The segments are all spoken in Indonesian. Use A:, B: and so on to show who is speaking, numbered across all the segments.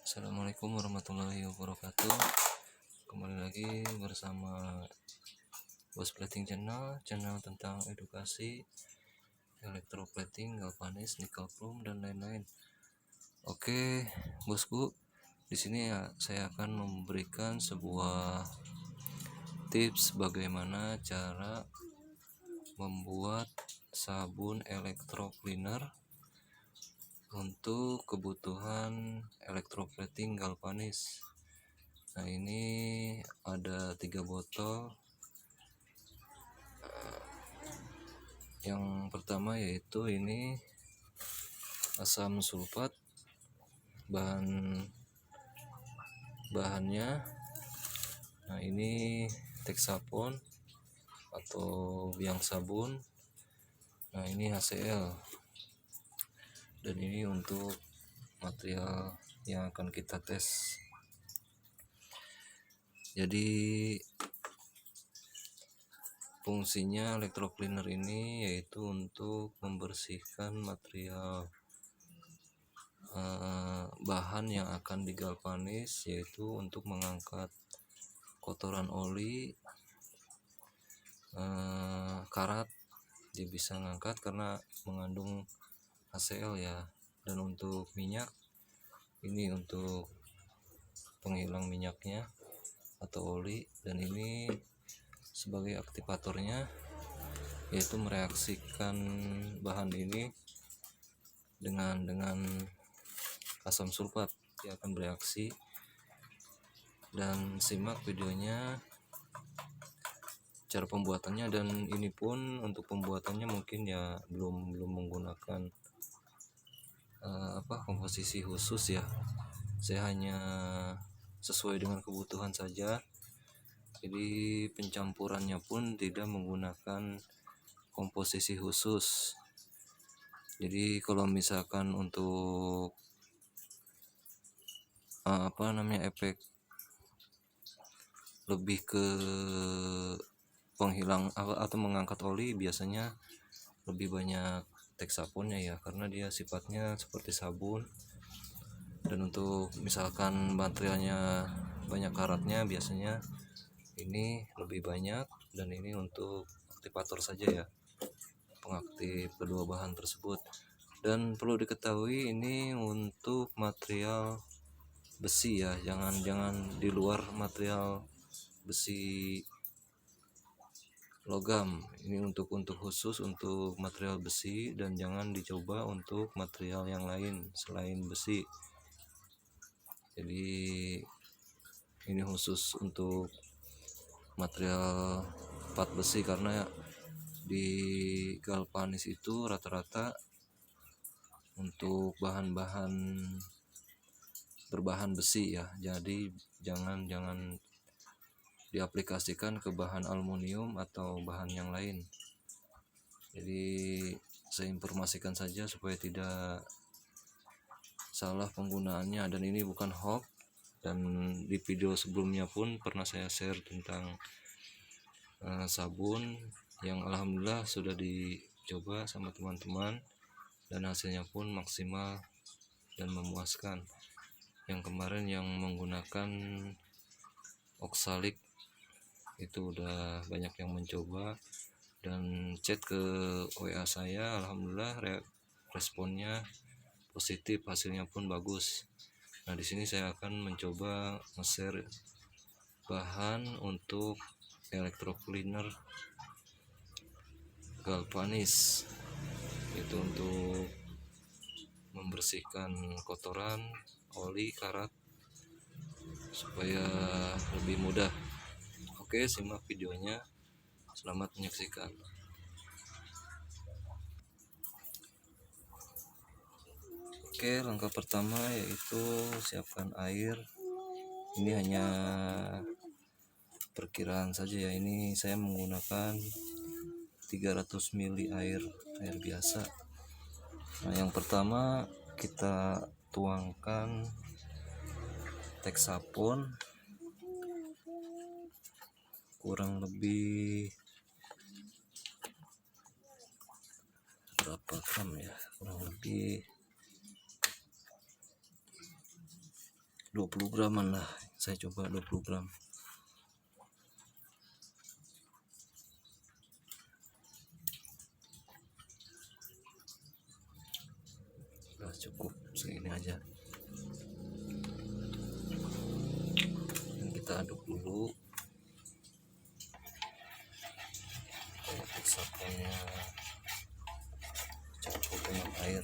A: Assalamualaikum warahmatullahi wabarakatuh. Kembali lagi bersama Bos Plating channel tentang edukasi elektroplating, galvanis, nickel chrome dan lain-lain. Oke, bosku, di sini ya saya akan memberikan sebuah tips bagaimana cara membuat sabun electrocleaner untuk kebutuhan elektroplating galvanis. Nah, ini ada 3 botol. Yang pertama yaitu ini asam sulfat, bahannya. Nah, ini Texapon atau biang sabun. Nah, ini HCl. Dan ini untuk material yang akan kita tes. Jadi fungsinya electrocleaner ini yaitu untuk membersihkan material bahan yang akan digalvanis, yaitu untuk mengangkat kotoran oli, karat. Dia bisa ngangkat karena mengandung HCl ya. Dan untuk minyak, ini untuk penghilang minyaknya atau oli, dan ini sebagai aktivatornya, yaitu mereaksikan bahan ini dengan asam sulfat. Dia akan bereaksi. Dan simak videonya cara pembuatannya. Dan ini pun untuk pembuatannya mungkin ya belum menggunakan komposisi khusus ya. Saya hanya sesuai dengan kebutuhan saja. Jadi pencampurannya pun tidak menggunakan komposisi khusus. Jadi kalau misalkan untuk efek lebih ke penghilang atau mengangkat oli, biasanya lebih banyak Texaponnya ya, karena dia sifatnya seperti sabun. Dan untuk misalkan materialnya banyak karatnya, biasanya ini lebih banyak. Dan ini untuk aktivator saja ya, pengaktif kedua bahan tersebut. Dan perlu diketahui ini untuk material besi ya, jangan di luar material besi logam. Ini untuk khusus untuk material besi, dan jangan dicoba untuk material yang lain selain besi. Jadi ini khusus untuk material plat besi, karena di galvanis itu rata-rata untuk bahan-bahan berbahan besi ya. Jadi jangan diaplikasikan ke bahan aluminium atau bahan yang lain. Jadi saya informasikan saja supaya tidak salah penggunaannya. Dan ini bukan hoax. Dan di video sebelumnya pun pernah saya share tentang sabun yang alhamdulillah sudah dicoba sama teman-teman, dan hasilnya pun maksimal dan memuaskan. Yang kemarin yang menggunakan oksalik itu udah banyak yang mencoba dan chat ke WA saya. Alhamdulillah responnya positif, hasilnya pun bagus. Nah, di sini saya akan mencoba nge-share bahan untuk electrocleaner galvanis, itu untuk membersihkan kotoran, oli, karat supaya lebih mudah. Oke, simak videonya. Selamat menyaksikan. Oke, langkah pertama yaitu siapkan air. Ini hanya perkiraan saja ya. Ini saya menggunakan 300 ml air biasa. Nah, yang pertama kita tuangkan Texapon kurang lebih berapa gram ya, kurang lebih 20 graman lah, saya coba 20 gram. Udah cukup segini aja. Dan kita aduk dulu. Sapunya campur dengan air.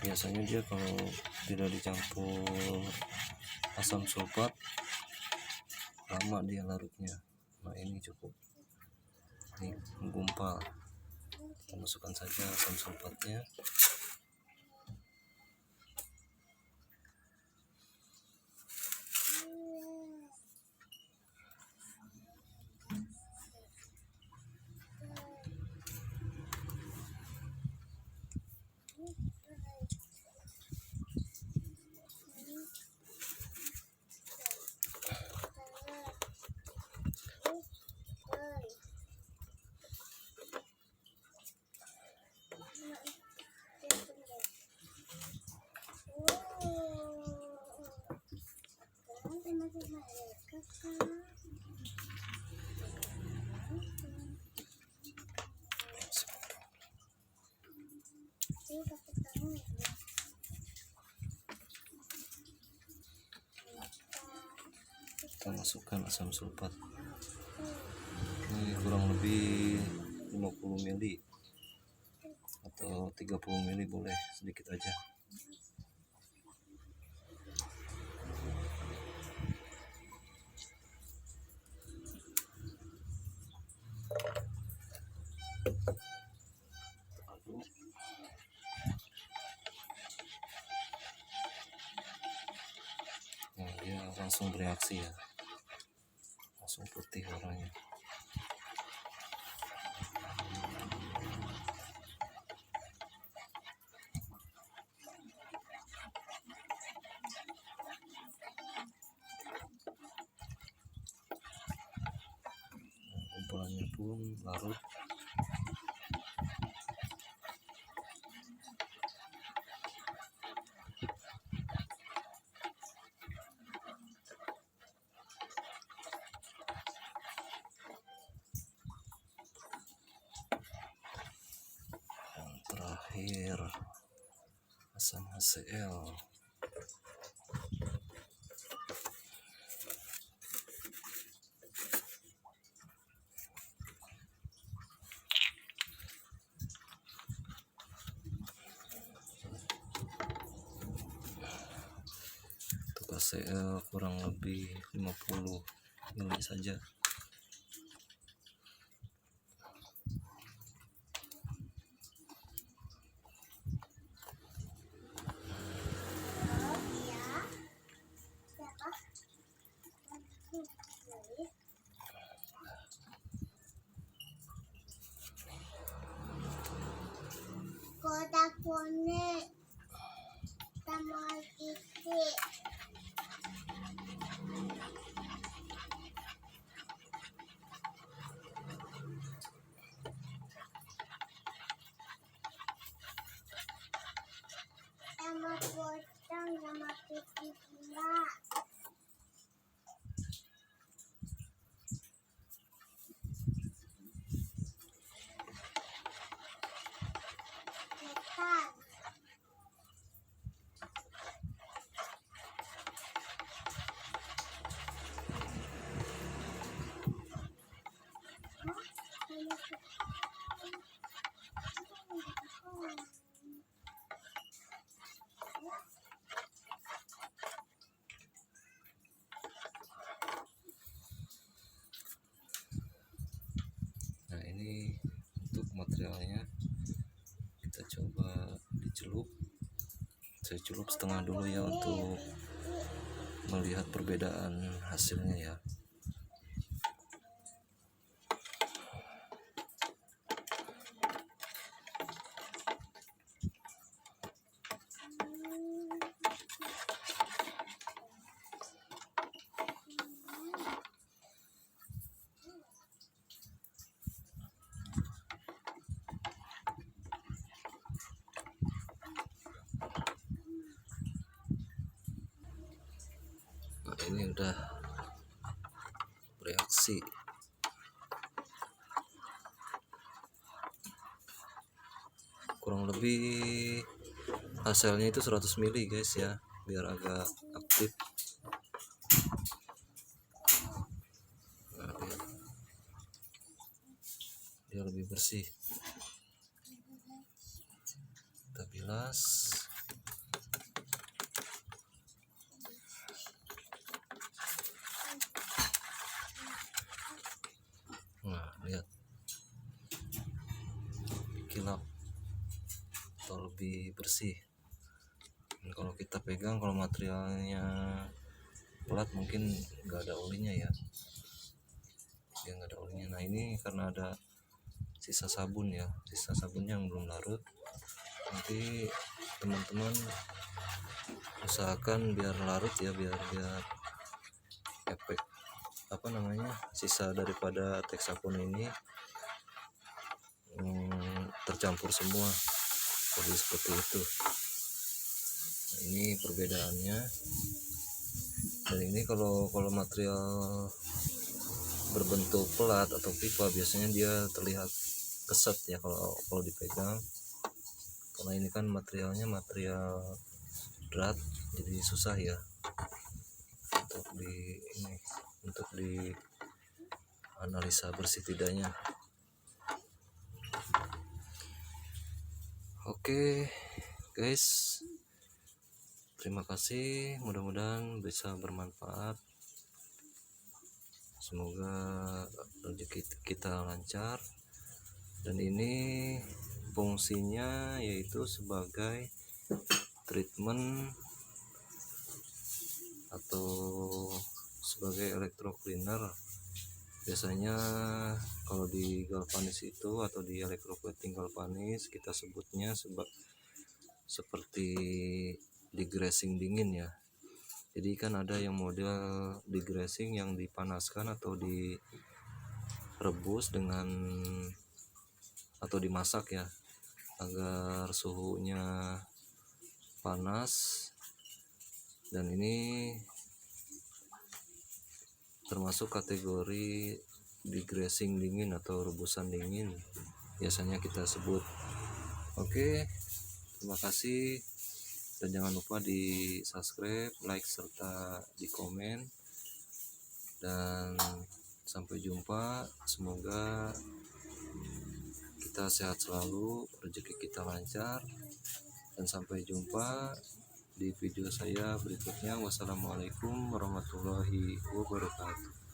A: Biasanya dia kalau tidak dicampur asam sulfat lama dia larutnya. Nah ini cukup, ini menggumpal. Kita masukkan saja asam sulfatnya. Kita masukkan asam sulfat. Ini kurang lebih 50 ml atau 30 ml boleh, sedikit aja. Nah, dia langsung bereaksi ya, langsung putih warnanya. Kumpulannya pun larut. Yang terakhir asam HCl. HCl kurang lebih 50 ml saja.
B: Kotak bonek sama Kiki. Sama potong sama Kiki pula. Makan.
A: Nah ini untuk materialnya, kita coba dicelup. Saya celup setengah dulu ya untuk melihat perbedaan hasilnya ya. sudah bereaksi. Kurang lebih hasilnya itu 100 mili guys ya, biar agak aktif. Nah, dia lebih bersih. Kita bilas. Nah, lihat kilap atau lebih bersih. Dan kalau kita pegang, kalau materialnya pelat mungkin nggak ada olinya ya, dia nggak ada olinya. Nah ini karena ada sisa sabun ya, sisa sabunnya yang belum larut. Nanti teman-teman usahakan biar larut ya, biar efek sisa daripada Texapon ini tercampur semua, jadi seperti itu. Nah, ini perbedaannya. Dan ini kalau material berbentuk pelat atau pipa biasanya dia terlihat keset ya kalau dipegang, karena ini kan materialnya material berat, jadi susah ya untuk di analisa bersih tidaknya. Oke guys, terima kasih, mudah-mudahan bisa bermanfaat. Semoga rezeki kita lancar. Dan ini fungsinya yaitu sebagai treatment atau sebagai electro cleaner. Biasanya kalau di galvanis itu atau di electroplating galvanis kita sebutnya seperti degreasing dingin ya. Jadi kan ada yang model degreasing yang dipanaskan atau direbus dengan atau dimasak ya, agar suhunya panas. Dan ini termasuk kategori degreasing dingin atau rebusan dingin biasanya kita sebut. Oke, terima kasih, dan jangan lupa di subscribe, like, serta di komen. Dan sampai jumpa, semoga kita sehat selalu, rezeki kita lancar, dan sampai jumpa di video saya berikutnya. Wassalamualaikum warahmatullahi wabarakatuh.